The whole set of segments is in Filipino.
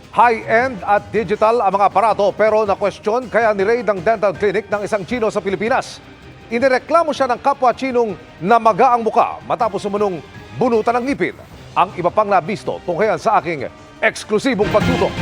High-end at digital ang mga aparato pero na-question kaya ni-raid ang dental clinic ng isang Chino sa Pilipinas. Inireklamo siya ng kapwa Chinong na maga ang muka matapos sumunong bunutan ng ngipin. Ang iba pang nabisto tunghayan sa aking eksklusibong pagtutok.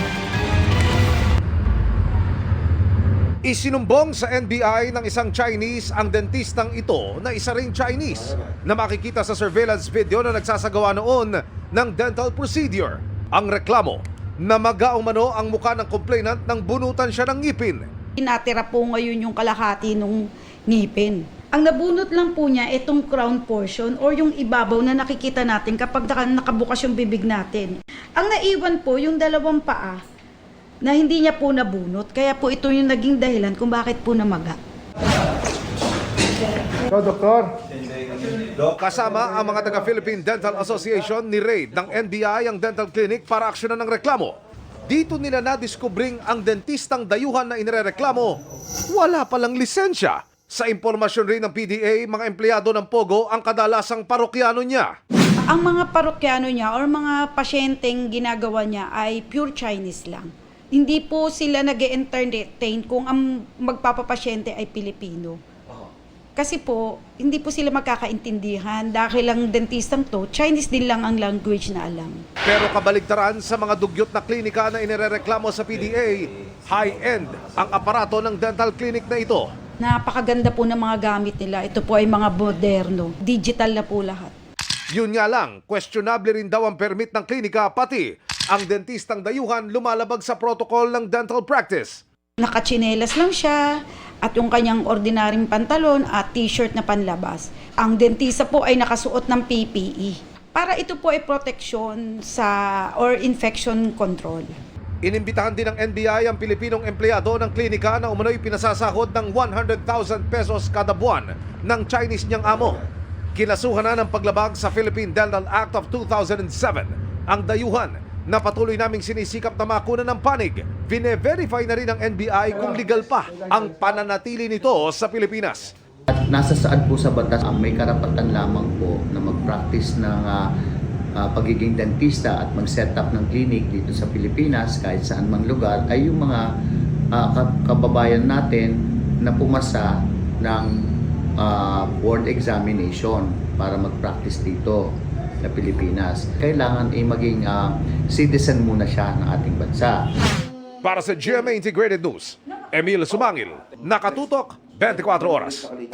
Isinumbong sa NBI ng isang Chinese ang dentistang ito na isa ring Chinese na makikita sa surveillance video na nagsasagawa noon ng dental procedure. Ang reklamo, na maga umano ang mukha ng complainant nang bunutan siya ng ngipin. Natira po ngayon yung kalahati ng ngipin. Ang nabunot lang po niya itong crown portion or yung ibabaw na nakikita natin kapag nakabukas yung bibig natin. Ang naiwan po yung dalawang paa na hindi niya po nabunot. Kaya po ito yung naging dahilan kung bakit po namaga. Ikaw, doktor. Kasama ang mga taga-Philippine Dental Association ni raid ng NBI ang dental clinic para aksyonan ng reklamo. Dito nila nadiskubring ang dentistang dayuhan na inirereklamo, wala palang lisensya. Sa impormasyon rin ng PDA, mga empleyado ng Pogo ang kadalasang parokyano niya. Ang mga parokyano niya or mga pasyenteng ginagawa niya ay pure Chinese lang. Hindi po sila nag-entertain kung ang magpapapasyente ay Pilipino. Kasi po, hindi po sila magkakaintindihan dahil ang dentistang to, Chinese din lang ang language na alam. Pero kabaligtaran sa mga dugyot na klinika na inirereklamo sa PDA, high-end ang aparato ng dental clinic na ito. Napakaganda po ng mga gamit nila. Ito po ay mga moderno. Digital na po lahat. Yun nga lang, questionable rin daw ang permit ng klinika pati ang dentistang dayuhan lumalabag sa protocol ng dental practice. Nakachinelas lang siya at yung kanyang ordinaryong pantalon at t-shirt na panlabas. Ang dentista po ay nakasuot ng PPE. Para ito po ay protection sa or infection control. Inimbitahan din ng NBI ang Pilipinong empleyado ng klinika na umano'y pinasasahod ng 100,000 pesos kada buwan ng Chinese niyang amo. Kinasuhan na ng paglabag sa Philippine Dental Act of 2007 ang dayuhan na patuloy naming sinisikap na makunan ng panig. Vine-verify na rin ng NBI kung legal pa ang pananatili nito sa Pilipinas. At nasa saan po sa batas ang may karapatan lamang po na mag-practice ng pagiging dentista at mag-set up ng clinic dito sa Pilipinas kahit saan mang lugar ay yung mga kababayan natin na pumasa ng board examination para mag-practice dito sa Pilipinas. Kailangan ay maging citizen muna siya ng ating bansa. Para sa GMA Integrated News, Emil Sumangil, Nakatutok, 24 Oras.